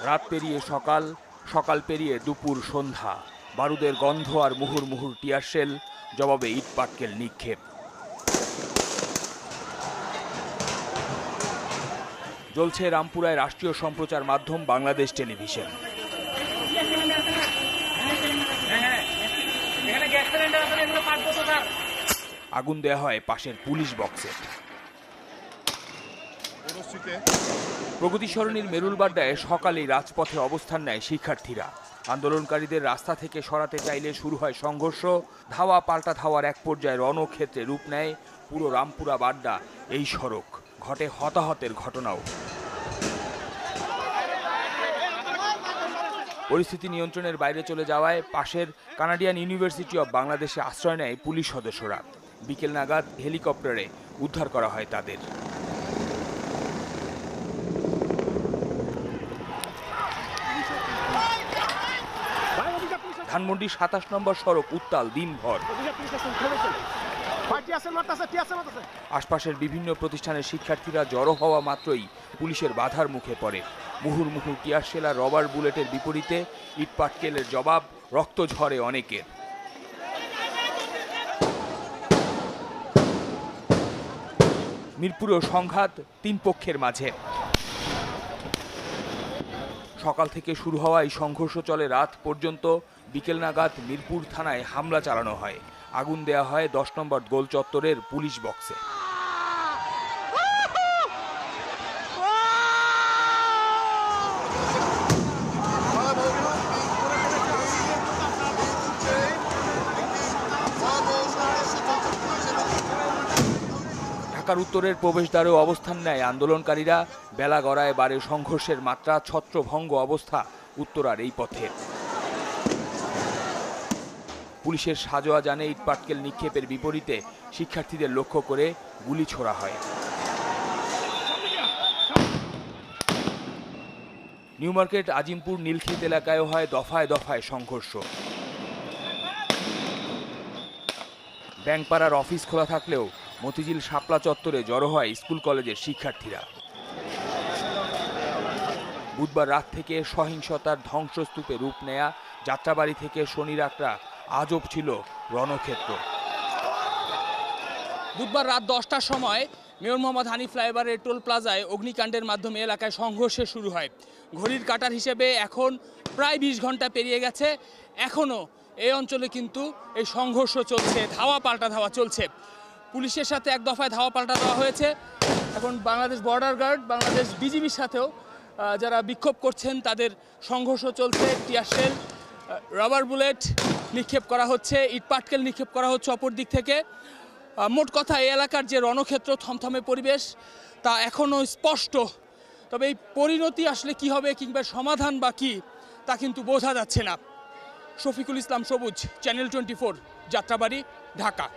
রাত পেরিয়ে সকাল, সকাল পেরিয়ে দুপুর সন্ধ্যা, বারুদের গন্ধ আর মুহুর মুহুর টিয়ার শেল, জবাবে ইট পাটকেল নিক্ষেপ। জ্বলছে রামপুরায় রাষ্ট্রীয় সম্প্রচার মাধ্যম বাংলাদেশ টেলিভিশন। আগুন দেয়া হয় পাশের পুলিশ বক্সে। প্রগতি সরণির মেরুলবাড্ডায় সকালেই রাজপথে অবস্থান নেয় শিক্ষার্থীরা। আন্দোলনকারীদের রাস্তা থেকে সরাতে চাইলে শুরু হয় সংঘর্ষ। ধাওয়া পাল্টা ধাওয়ার এক পর্যায়ে রণক্ষেত্রে রূপ নেয় পুরো রামপুরা বাড্ডা এই সড়ক। ঘটে হতাহতের ঘটনাও। পরিস্থিতি নিয়ন্ত্রণের বাইরে চলে যাওয়ায় পাশের কানাডিয়ান ইউনিভার্সিটি অব বাংলাদেশে আশ্রয় নেয় পুলিশ সদস্যরা। বিকেল নাগাদ হেলিকপ্টারে উদ্ধার করা হয় তাদের। ধানমন্ডি ২৭ নম্বর সড়ক উত্তাল দিনভর। আশপাশের বিভিন্ন প্রতিষ্ঠানের শিক্ষার্থীরা জড়ো হওয়া মাত্রই পুলিশের বাধার মুখে পড়ে। মুহুর মুহুর টিয়ার শেল আর রবার বুলেটের বিপরীতে ইটপাটকেলের জবাব, রক্ত ঝরে অনেকের। মিরপুরেও সংঘাত তিন পক্ষের মাঝে। সকাল থেকে শুরু হওয়া এই সংঘর্ষ চলে রাত পর্যন্ত। বিকেল নাগাদ মিরপুর থানায় হামলা চালানো হয়। আগুন দেয়া হয় ১০ নম্বর গোল চত্বরের পুলিশ বক্সে। ঢাকার উত্তরের প্রবেশদ্বারেও অবস্থান নেয় আন্দোলনকারীরা। বেলা গড়ায় বাড়ে সংঘর্ষের মাত্রা, ছত্রভঙ্গ অবস্থা উত্তরার এই পথে। পুলিশের সাজোয়া জানে ইটপাটকেল নিক্ষেপের বিপরীতে শিক্ষার্থীদের লক্ষ্য করে গুলি ছোড়া হয়। নিউ মার্কেট, আজিমপুর, নীলক্ষেত এলাকায়ও হয় দফায় দফায় সংঘর্ষ। ব্যাংকপাড়ার অফিস খোলা থাকলেও মতিঝিল শাপলা চত্বরে জড়ো হয় স্কুল কলেজের শিক্ষার্থীরা। বুধবার রাত থেকে সহিংসতার ধ্বংসস্তূপে রূপ নেয়া যাত্রাবাড়ি থেকে শনিরাকড়া আজব ছিল রণক্ষেত্র। বুধবার রাত 10টার সময় মেয়র মোহাম্মদ হানিফ ফ্লাইওভারের টোল প্লাজায় অগ্নিকাণ্ডের মাধ্যমে এলাকায় সংঘর্ষ শুরু হয়। ঘড়ির কাঁটার হিসেবে এখন প্রায় 20 ঘন্টা পেরিয়ে গেছে। এখনও এই অঞ্চলে কিন্তু এই সংঘর্ষ চলছে, ধাওয়া পাল্টা ধাওয়া চলছে। পুলিশের সাথে এক দফায় ধাওয়া পাল্টা দেওয়া হয়েছে। এখন বাংলাদেশ বর্ডার গার্ড, বাংলাদেশ বিজিবির সাথেও যারা বিক্ষোভ করছেন তাদের সংঘর্ষ চলছে। টিয়ার শেল, রাবার বুলেট নিক্ষেপ করা হচ্ছে, ইটপাটকেল নিক্ষেপ করা হচ্ছে অপর দিক থেকে। মোট কথা এই এলাকার যে রণক্ষেত্র, থমথমে পরিবেশ, তা এখনও স্পষ্ট। তবে এই পরিণতি আসলে কি হবে কিংবা সমাধান বা কী তা কিন্তু বোঝা যাচ্ছে না। শফিকুল ইসলাম সবুজ, চ্যানেল 24, যাত্রাবাড়ি, ঢাকা।